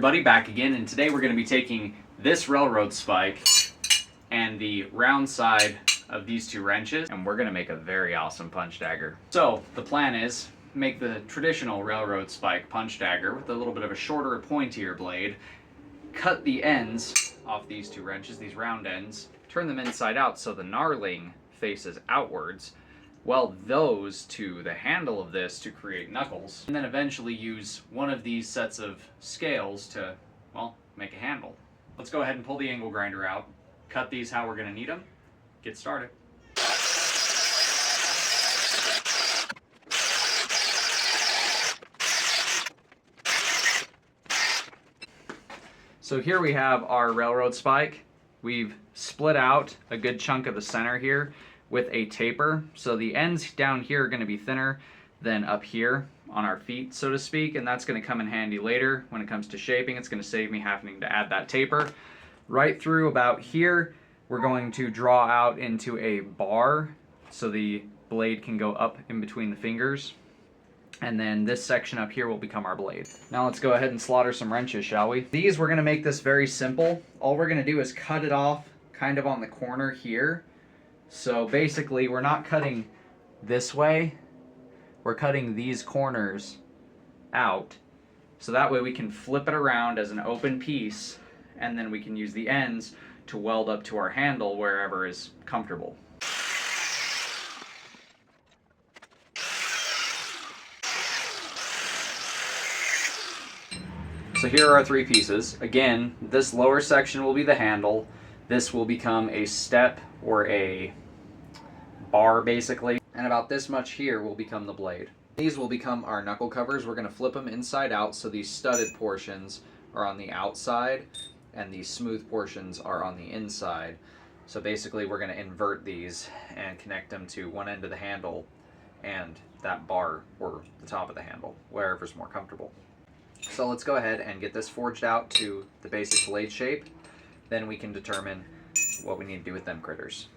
everybody, back again, and today we're going to be taking this railroad spike and the round side of these two wrenches, and we're going to make a very awesome punch dagger. So the plan is make the traditional railroad spike punch dagger with a little bit of a shorter, pointier blade, cut the ends off these two wrenches, these round ends, turn them inside out so the knurling faces outwards, weld those to the handle of this to create knuckles, and then eventually use one of these sets of scales to, well, make a handle. Let's go ahead and pull the angle grinder out, cut these how we're going to need them, get started. So here we have our railroad spike. We've split out a good chunk of the center here with a taper, so the ends down here are going to be thinner than up here on our feet, so to speak, and that's going to come in handy later when it comes to shaping. It's going to save me having to add that taper. Right through about here, we're going to draw out into a bar so the blade can go up in between the fingers, and then this section up here will become our blade. Now let's go ahead and slaughter some wrenches, shall we? These, we're going to make this very simple. All we're going to do is cut it off kind of on the corner here. So basically, we're not cutting this way, we're cutting these corners out, so that way we can flip it around as an open piece, and then we can use the ends to weld up to our handle wherever is comfortable. So here are our three pieces. Again, this lower section will be the handle. This will become a step or a bar basically, and about this much here will become the blade. These will become our knuckle covers. We're going to flip them inside out so these studded portions are on the outside and these smooth portions are on the inside. So basically we're going to invert these and connect them to one end of the handle and that bar or the top of the handle, wherever's more comfortable. So let's go ahead and get this forged out to the basic blade shape. Then we can determine what we need to do with them critters.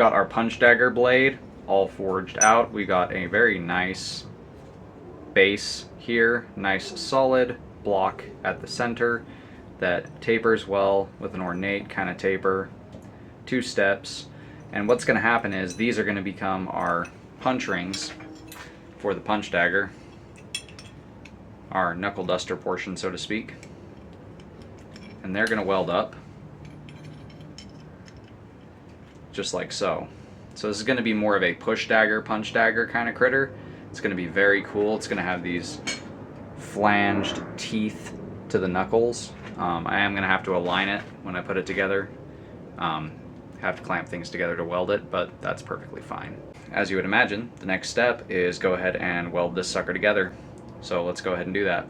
got our punch dagger blade all forged out. We got a very nice base here, nice solid block at the center that tapers well with an ornate kind of taper, 2 steps. And what's going to happen is these are going to become our punch rings for the punch dagger, our knuckle duster portion, so to speak. And they're going to weld up just like so. So this is going to be more of a push dagger, punch dagger kind of critter. It's going to be very cool. It's going to have these flanged teeth to the knuckles. I am going to have to align it when I put it together. Have to clamp things together to weld it, but that's perfectly fine. As you would imagine, the next step is go ahead and weld this sucker together. So let's go ahead and do that.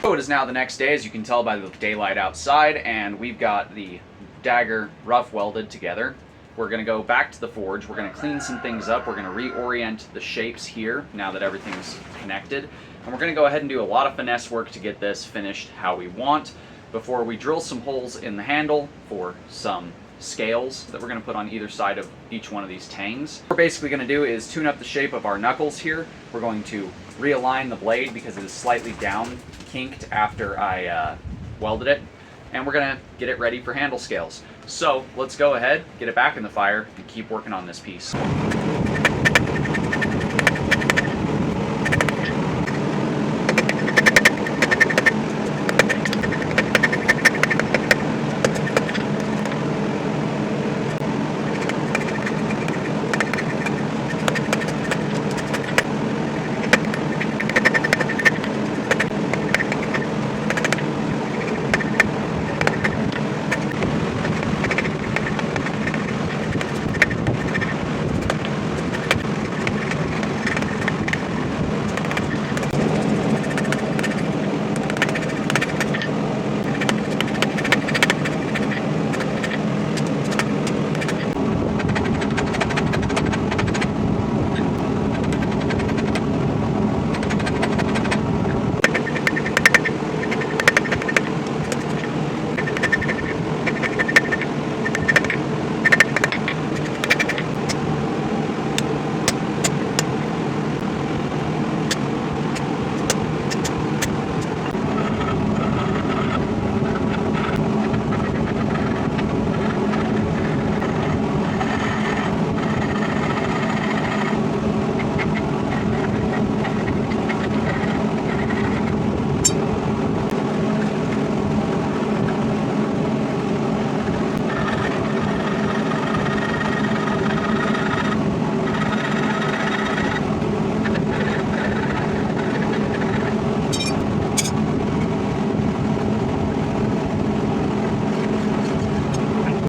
So it is now the next day, as you can tell by the daylight outside, and we've got the dagger rough welded together. We're going to go back to the forge. We're going to clean some things up. We're going to reorient the shapes here now that everything's connected. And we're going to go ahead and do a lot of finesse work to get this finished how we want before we drill some holes in the handle for some scales that we're going to put on either side of each one of these tangs. What we're basically going to do is tune up the shape of our knuckles here. We're going to realign the blade because it is slightly down kinked after I welded it. And we're going to get it ready for handle scales. So let's go ahead, get it back in the fire, and keep working on this piece.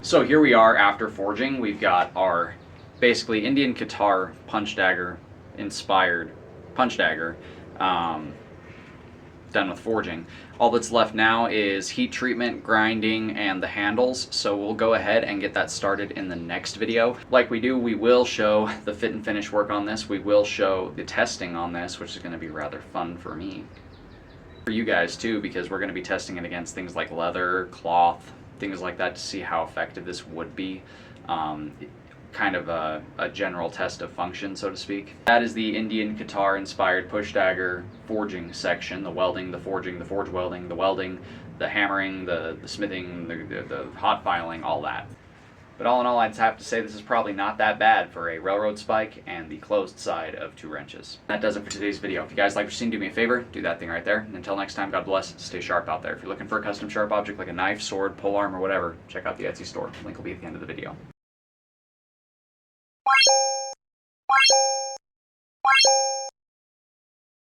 So here we are after forging. We've got our basically Indian Qatar punch dagger inspired punch dagger done with forging. All that's left now is heat treatment, grinding, and the handles. So we'll go ahead and get that started in the next video. Like we do, we will show the fit and finish work on this. We will show the testing on this, which is going to be rather fun for me. For you guys too, because we're going to be testing it against things like leather, cloth, things like that to see how effective this would be. Kind of a general test of function, so to speak. That is the Indian Qatar inspired push dagger forging section, the welding, the forging, the forge welding, the hammering, the smithing, the hot filing, all that. But all in all, I'd have to say this is probably not that bad for a railroad spike and the closed side of 2 wrenches. That does it for today's video. If you guys like what you've seen, do me a favor, do that thing right there. And until next time, God bless, stay sharp out there. If you're looking for a custom sharp object like a knife, sword, polearm, or whatever, check out the Etsy store. Link will be at the end of the video.